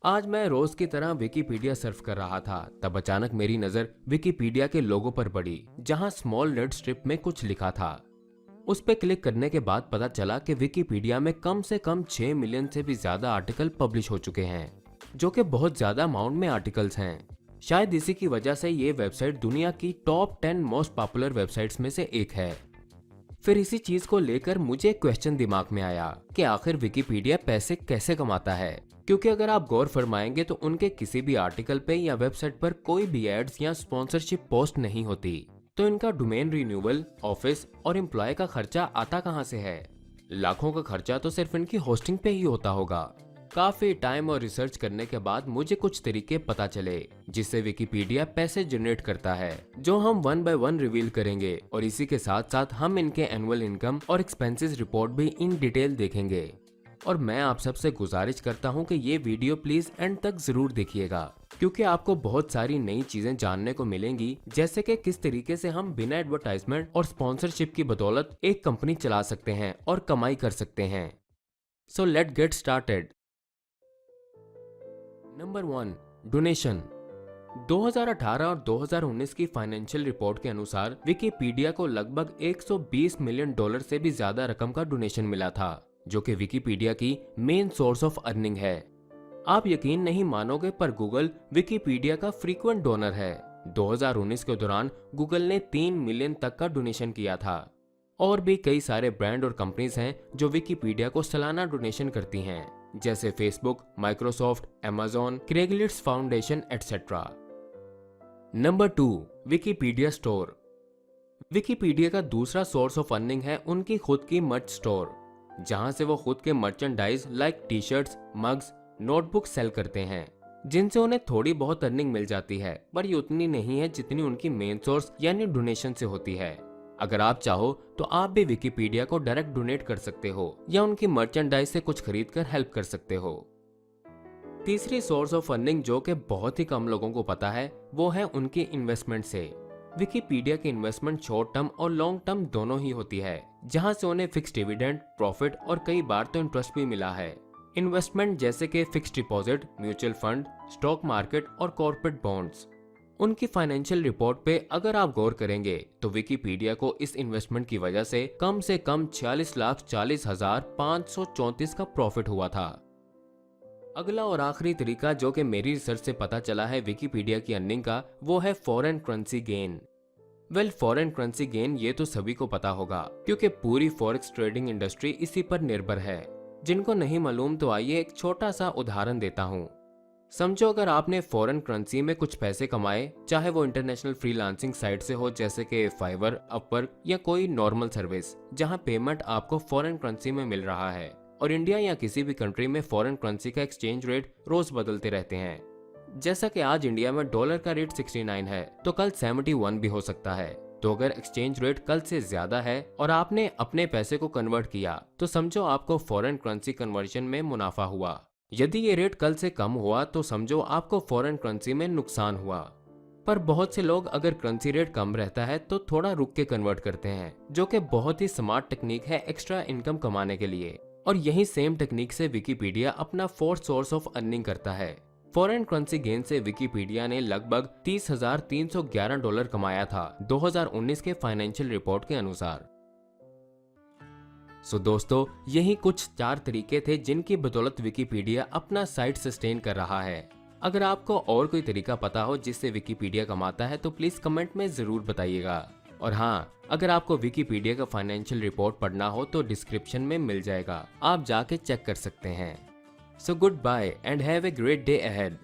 आज मैं रोज की तरह विकिपीडिया सर्फ कर रहा था, तब अचानक मेरी नजर विकिपीडिया के लोगो पर पड़ी, जहां स्मॉल रेड स्ट्रिप में कुछ लिखा था। उस पर क्लिक करने के बाद पता चला कि विकिपीडिया में कम से कम 6 मिलियन से भी ज्यादा आर्टिकल पब्लिश हो चुके हैं, जो कि बहुत ज्यादा अमाउंट में आर्टिकल्स हैं। शायद इसी की वजह से ये वेबसाइट दुनिया की टॉप 10 मोस्ट पॉपुलर वेबसाइट्स में से एक है। फिर इसी चीज को लेकर मुझे एक क्वेश्चन दिमाग में आया कि आखिर विकिपीडिया पैसे कैसे कमाता है, क्योंकि अगर आप गौर फरमाएंगे तो उनके किसी भी आर्टिकल पे या वेबसाइट पर कोई भी एड्स या स्पॉन्सरशिप पोस्ट नहीं होती। तो इनका डोमेन रिन्यूअल, ऑफिस और एम्प्लॉय का खर्चा आता कहाँ से है? लाखों का खर्चा तो सिर्फ इनकी होस्टिंग पे ही होता होगा। काफी टाइम और रिसर्च करने के बाद मुझे कुछ तरीके पता चले जिससे विकिपीडिया पैसे जनरेट करता है, जो हम वन बाय वन रिवील करेंगे। और इसी के साथ साथ हम इनके एनुअल इनकम और एक्सपेंसेस रिपोर्ट भी इन डिटेल देखेंगे। और मैं आप सबसे गुजारिश करता हूं कि ये वीडियो प्लीज एंड तक जरूर देखिएगा, क्योंकि आपको बहुत सारी नई चीजें जानने को मिलेंगी, जैसे कि किस तरीके से हम बिना एडवर्टाइजमेंट और स्पॉन्सरशिप की बदौलत एक कंपनी चला सकते हैं और कमाई कर सकते हैं। So let get started. Number 1, donation. 2018 और 2019 की फाइनेंशियल रिपोर्ट के अनुसार विकिपीडिया को लगभग 120 मिलियन डॉलर से भी ज्यादा रकम का डोनेशन मिला था, जो कि विकिपीडिया की मेन सोर्स ऑफ अर्निंग है। आप यकीन नहीं मानोगे, पर गूगल विकिपीडिया का फ्रीक्वेंट डोनर है। 2019 के दौरान गूगल ने 3 मिलियन तक का डोनेशन किया था। और भी कई सारे ब्रांड और कंपनीज हैं जो विकिपीडिया को सालाना डोनेशन करती हैं, जैसे Facebook, Microsoft, Amazon, Craigslist foundation etcetera. Number 2, Wikipedia store. Wikipedia का दूसरा सोर्स ऑफ अर्निंग है उनकी खुद की मर्च स्टोर, जहां से वो खुद के merchandise like T shirts, mugs, notebook sell करते हैं, जिनसे उन्हें थोड़ी बहुत अर्निंग मिल जाती है, पर ये उतनी नहीं है जितनी उनकी मेन सोर्स यानी डोनेशन से होती है। अगर आप चाहो तो आप भी विकिपीडिया को डायरेक्ट डोनेट कर सकते हो या उनकी मर्चेंडाइज से कुछ खरीद कर हेल्प कर सकते हो। तीसरी सोर्स ऑफ अर्निंग जो कि बहुत ही कम लोगों को पता है, वो है उनकी इन्वेस्टमेंट से। विकिपीडिया की इन्वेस्टमेंट शॉर्ट टर्म और लॉन्ग टर्म दोनों ही होती है, जहां से उन्हें फिक्स डिविडेंड, प्रॉफिट और कई बार तो इंटरेस्ट भी मिला है। इन्वेस्टमेंट जैसे कि fix deposit, mutual fund, stock market और कॉर्पोरेट बॉन्ड्स। उनकी फाइनेंशियल रिपोर्ट पे अगर आप गौर करेंगे तो विकिपीडिया को इस इन्वेस्टमेंट की वजह से कम 46,40,534 का प्रॉफिट हुआ था। अगला और आखिरी तरीका जो कि मेरी रिसर्च से पता चला है विकिपीडिया की अर्निंग का, वो है foreign currency gain. Foreign currency gain ये तो सभी को पता होगा, क्योंकि पूरी फॉरेक्स ट्रेडिंग इंडस्ट्री इसी पर निर्भर है। जिनको नहीं मालूम तो आइए एक छोटा सा उदाहरण देता हूँ। समझो अगर आपने फॉरेन करेंसी में कुछ पैसे कमाए, चाहे वो इंटरनेशनल फ्रीलांसिंग साइट से हो जैसे कि फाइवर, अपवर्क या कोई नॉर्मल सर्विस जहां पेमेंट आपको फॉरेन करेंसी में मिल रहा है, और इंडिया या किसी भी कंट्री में फॉरेन करेंसी का एक्सचेंज रेट रोज बदलते रहते हैं। जैसा कि आज इंडिया में डॉलर का रेट 69 है तो कल 71 भी हो सकता है। तो अगर एक्सचेंज रेट कल से ज्यादा है और आपने अपने पैसे को कन्वर्ट किया, तो समझो आपको फॉरेन करेंसी कन्वर्जन में मुनाफा हुआ। यदि ये रेट कल से कम हुआ तो समझो आपको फॉरेन करेंसी में नुकसान हुआ। पर बहुत से लोग अगर करेंसी रेट कम रहता है तो थोड़ा रुक के कन्वर्ट करते हैं, जो कि बहुत ही स्मार्ट टेक्निक है एक्स्ट्रा इनकम कमाने के लिए। और यही सेम टेक्निक से विकिपीडिया अपना फोर्थ सोर्स ऑफ अर्निंग करता है। फॉरेन करेंसी गेन से विकिपीडिया ने लगभग 30,311 डॉलर कमाया था 2019 के फाइनेंशियल रिपोर्ट के अनुसार। सो दोस्तों, यही कुछ 4 तरीके थे जिनकी बदौलत विकिपीडिया अपना साइट सस्टेन कर रहा है। अगर आपको और कोई तरीका पता हो जिससे विकिपीडिया कमाता है तो प्लीज कमेंट में जरूर बताइएगा। और हाँ, अगर आपको विकिपीडिया का फाइनेंशियल रिपोर्ट पढ़ना हो तो डिस्क्रिप्शन में मिल जाएगा, आप जाके चेक कर सकते हैं। So goodbye and have a great day ahead.